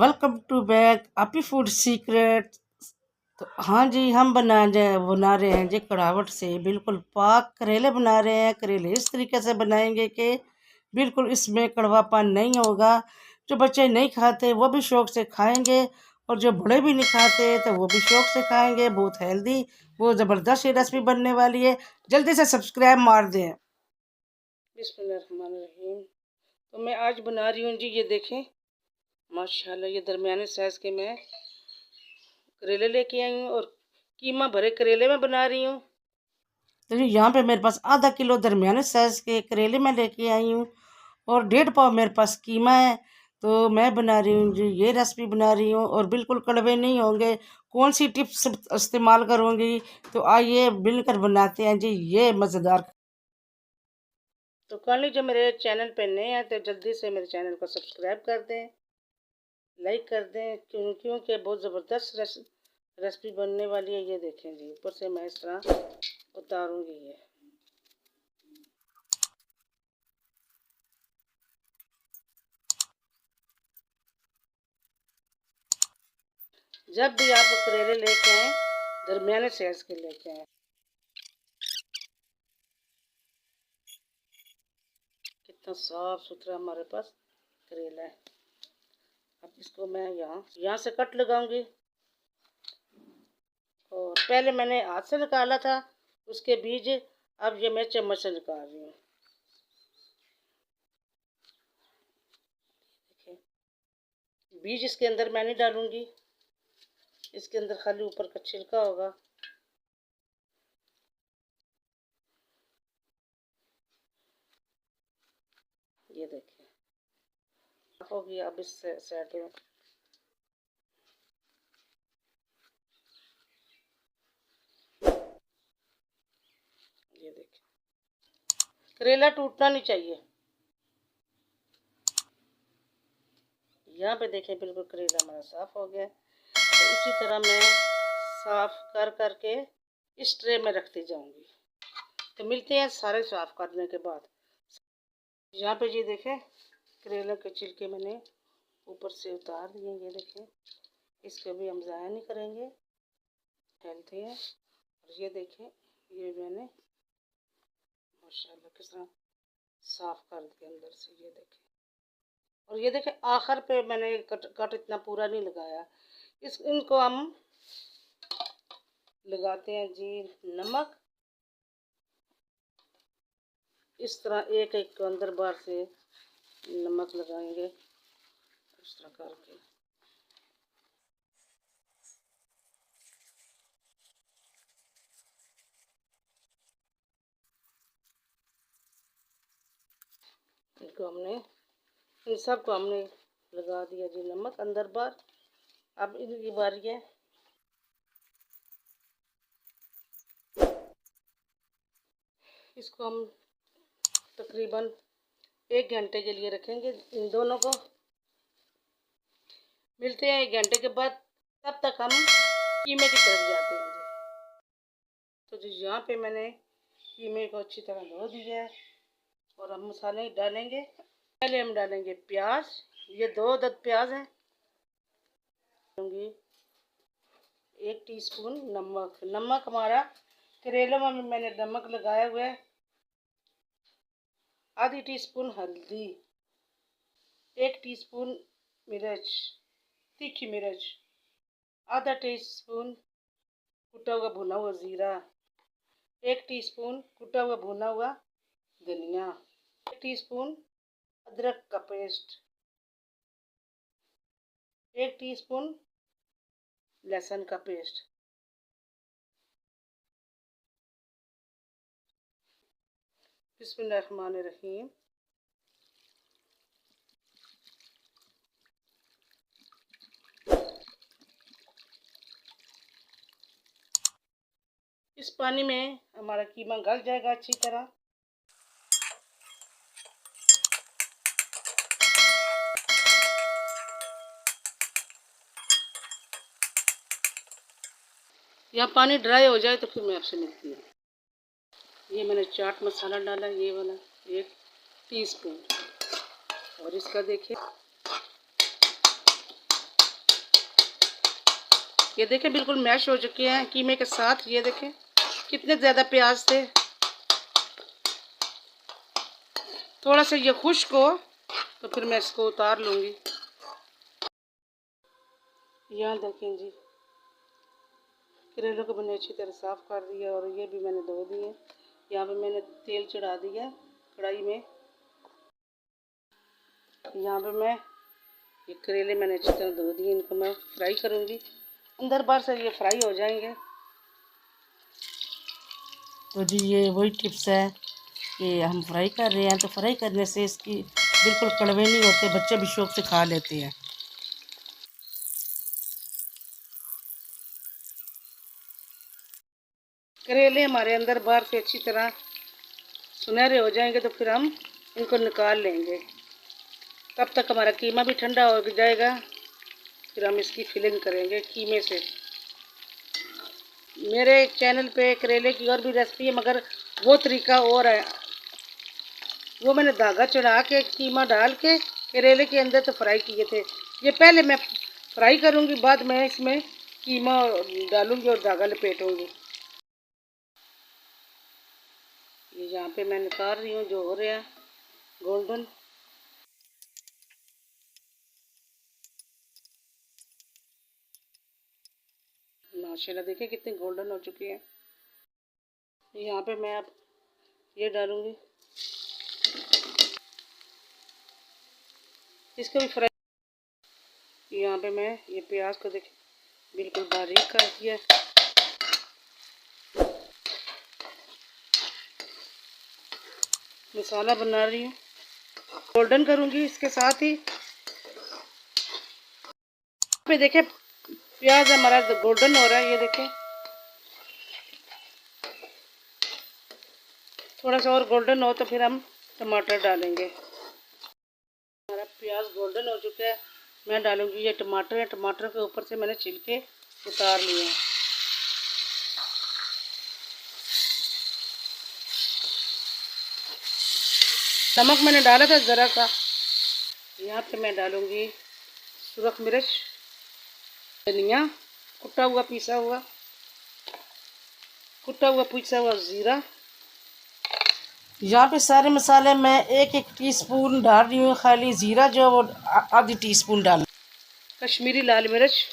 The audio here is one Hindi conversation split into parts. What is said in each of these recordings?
वेलकम टू बैक अपी फूड सीक्रेट। तो हाँ जी, हम बना रहे हैं जी कड़ावट से बिल्कुल पाक करेले बना रहे हैं। करेले इस तरीके से बनाएंगे कि बिल्कुल इसमें कड़वापन नहीं होगा। जो बच्चे नहीं खाते वो भी शौक से खाएंगे और जो बड़े भी नहीं खाते तो वो भी शौक से खाएंगे। बहुत हेल्दी, बहुत ज़बरदस्त ये रेसिपी बनने वाली है। जल्दी से सब्सक्राइब मार दें। बिस्मिल्लाहिर्रहमानिर्रहीम। तो मैं आज बना रही हूँ जी, ये देखें माशाल्लाह, ये दरमियाने साइज़ के मैं करेले लेके आई हूँ और कीमा भरे करेले में बना रही हूँ। तो जी यहाँ पे मेरे पास आधा किलो दरमियाने साइज़ के करेले मैं लेके आई हूँ और 1.5 पाव मेरे पास कीमा है। तो मैं बना रही हूँ जी, ये रेसिपी बना रही हूँ और बिल्कुल कड़वे नहीं होंगे। कौन सी टिप्स इस्तेमाल करूँगी, तो आइए मिलकर बनाते हैं जी ये मज़ेदार। तो कल जो मेरे चैनल पे नए हैं तो जल्दी से मेरे चैनल को सब्सक्राइब कर दें, लाइक कर दें, क्योंकि बहुत ज़बरदस्त रेसिपी बनने वाली है। ये देखें जी, ऊपर से मैं इस तरह उतारूँगी ये। जब भी आप करेले लेके आएँ दरमियाने साइज़ के लेके आएँ। कितना साफ सुथरा हमारे पास करेला है। अब इसको मैं यहाँ से कट लगाऊंगी और पहले मैंने हाथ से निकाला था उसके बीज, अब ये मैं चम्मच से निकाल रही हूँ। बीज इसके अंदर मैं नहीं डालूंगी, इसके अंदर खाली ऊपर का छिलका होगा। ये देखिए हो गया। अब इस साइड में ये देखिए, करेला टूटना नहीं चाहिए। यहाँ पे देखें बिल्कुल करेला हमारा साफ हो गया। तो इसी तरह मैं साफ कर करके इस ट्रे में रखती जाऊंगी। तो मिलते हैं सारे साफ करने के बाद। यहाँ पे ये देखें करेला के छिलके मैंने ऊपर से उतार दिए। ये देखें, इसको भी हम ज़ाया नहीं करेंगे, हेल्थी है। और ये देखें, ये मैंने माशाल्लाह किस तरह साफ कर दिया अंदर से। ये देखें, और ये देखें आखिर पे मैंने कट इतना पूरा नहीं लगाया। इनको हम लगाते हैं जी नमक। इस तरह एक एक को अंदर बार से नमक लगाएंगे इस तरह करके। इनको हमने इन सब को हमने लगा दिया जी नमक अंदर बार। अब इनकी बारी है। इसको हम तकरीबन 1 घंटे के लिए रखेंगे इन दोनों को। मिलते हैं 1 घंटे के बाद। तब तक हम कीमे की तरफ जाते हैं जी। तो जी यहाँ पे मैंने कीमे को अच्छी तरह धो दिया है और हम मसाले डालेंगे। पहले हम डालेंगे प्याज, ये 2 अदद प्याज हैं। 1 टीस्पून नमक। नमक हमारा करेलों में मैंने नमक लगाया हुआ है। आधी टीस्पून हल्दी, 1 टीस्पून मिर्च, तीखी मिर्च, आधा टीस्पून कुटा हुआ भुना हुआ ज़ीरा, 1 टीस्पून कुटा हुआ भुना हुआ धनिया, 1 टीस्पून अदरक का पेस्ट, 1 टीस्पून लहसुन का पेस्ट। बिस्मिल्लाहिर्रहमानिर्रहीम। इस पानी में हमारा कीमा गल जाएगा अच्छी तरह। यहाँ पानी ड्राई हो जाए तो फिर मैं आपसे मिलती हूँ। ये मैंने चाट मसाला डाला, ये वाला 1 टीस्पून। और इसका देखिए ये देखें बिल्कुल मैश हो चुके हैं कीमे के साथ। ये देखें कितने ज़्यादा प्याज थे। थोड़ा सा ये खुश्क हो तो फिर मैं इसको उतार लूँगी। यहाँ देखें जी, करेलों को मैंने अच्छी तरह साफ़ कर दिया और ये भी मैंने धो दिए। यहाँ पे मैंने तेल चढ़ा दिया कढ़ाई में। यहाँ पे मैं ये करेले मैंने अच्छी तरह धो दिए, इनको मैं फ्राई करूँगी। अंदर बाहर से ये फ्राई हो जाएंगे। तो जी ये वही टिप्स है कि हम फ्राई कर रहे हैं तो फ्राई करने से इसकी बिल्कुल कड़वे नहीं होते, बच्चे भी शौक से खा लेते हैं। करेले हमारे अंदर बाहर से अच्छी तरह सुनहरे हो जाएंगे तो फिर हम इनको निकाल लेंगे। तब तक हमारा कीमा भी ठंडा हो जाएगा। फिर हम इसकी फिलिंग करेंगे कीमे से। मेरे चैनल पे करेले की और भी रेसिपी है, मगर वो तरीका और है। वो मैंने धागा चढ़ा के कीमा डाल के करेले के अंदर तो फ्राई किए थे। ये पहले मैं फ्राई करूँगी, बाद में इसमें कीमा डालूँगी और धागा लपेटूँगी। ये यहाँ पे मैं निकाल रही हूँ जो हो रहा है गोल्डन। माशाल्लाह देखिए कितने गोल्डन हो चुके हैं। यहाँ पे मैं अब ये डालूँगी, इसको भी फ्राई। यहाँ पे मैं ये प्याज को देखिए बिल्कुल बारीक कर दिया। मसाला बना रही हूँ, गोल्डन करूँगी इसके साथ ही। पे देखें प्याज हमारा गोल्डन हो रहा है। ये देखें थोड़ा सा और गोल्डन हो तो फिर हम टमाटर डालेंगे। हमारा प्याज गोल्डन हो चुका है। मैं डालूँगी ये टमाटर है। टमाटर के ऊपर से मैंने छिलके उतार लिए हैं। नमक मैंने डाला था ज़रा सा। यहाँ पे मैं डालूँगी सुरख मिर्च, धनिया कुटा हुआ पिसा हुआ ज़ीरा। यहाँ पे सारे मसाले मैं एक एक टीस्पून डाल रही हूँ। खाली ज़ीरा जो वो आधी टीस्पून डाल। कश्मीरी लाल मिर्च,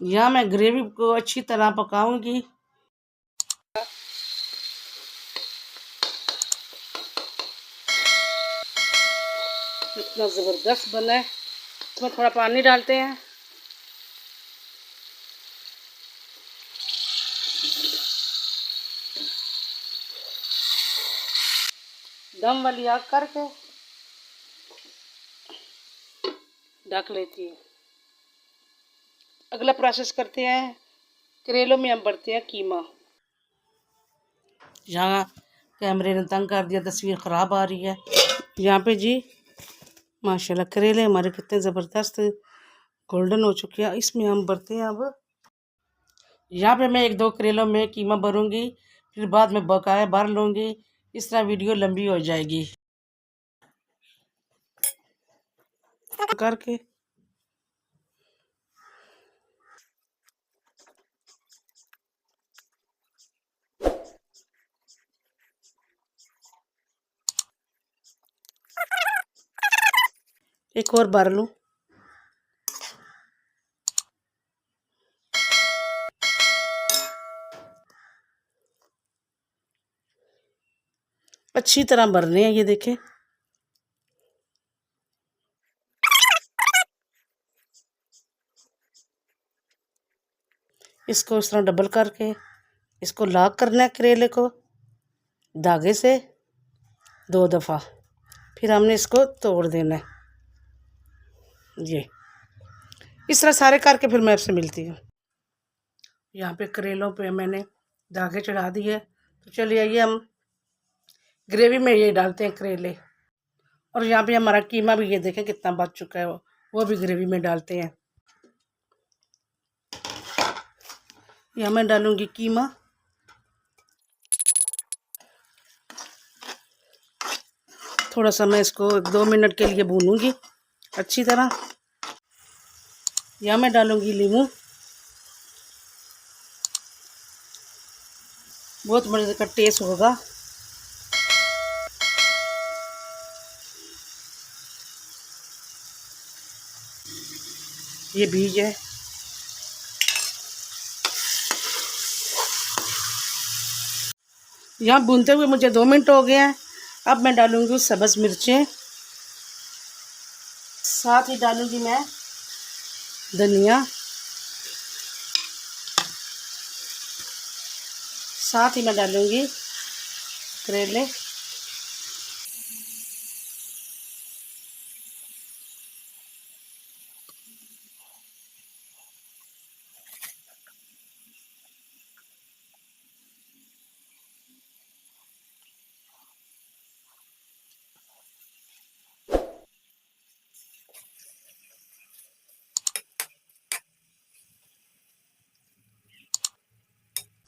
यहाँ मैं ग्रेवी को अच्छी तरह पकाऊंगी। इतना ज़बरदस्त बना है। इसमें थोड़ा पानी डालते हैं। दम वाली आग करके ढक लेती है। अगला प्रोसेस करते हैं, करेलों में हम भरते हैं कीमा। यहाँ कैमरे ने तंग कर दिया, तस्वीर ख़राब आ रही है। यहाँ पे जी माशाल्लाह करेले हमारे कितने ज़बरदस्त गोल्डन हो चुके हैं। इसमें हम भरते हैं अब। यहाँ पे मैं एक दो करेलों में कीमा भरूंगी, फिर बाद में बकाया भर लूँगी। इस तरह वीडियो लंबी हो जाएगी। करके एक और भर लूँ। अच्छी तरह भरने हैं। ये देखें इसको इस तरह डबल करके इसको लॉक करना है करेले को धागे से 2 दफ़ा। फिर हमने इसको तोड़ देना है। ये इस तरह सारे करके फिर मैं आपसे मिलती हूँ। यहाँ पे करेलों पे मैंने धागे चढ़ा दिए। तो चलिए आइए हम ग्रेवी में ये डालते हैं करेले। और यहाँ पे हमारा कीमा भी ये देखें कितना बच चुका है, वो भी ग्रेवी में डालते हैं। यहाँ मैं डालूँगी कीमा। थोड़ा सा मैं इसको 2 मिनट के लिए भूनूंगी अच्छी तरह। यहाँ मैं डालूंगी नींबू, बहुत मज़े का टेस्ट होगा। ये बीज है, यहाँ भूनते हुए मुझे 2 मिनट हो गए हैं। अब मैं डालूंगी सब्ज़ मिर्चें, साथ ही डालूंगी मैं धनिया, साथ ही मैं डालूंगी करेले।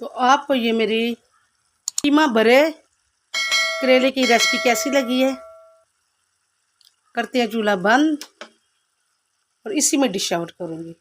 तो आपको ये मेरी कीमा भरे करेले की रेसिपी कैसी लगी है? करते हैं चूल्हा बंद और इसी में डिश आउट करूँगी।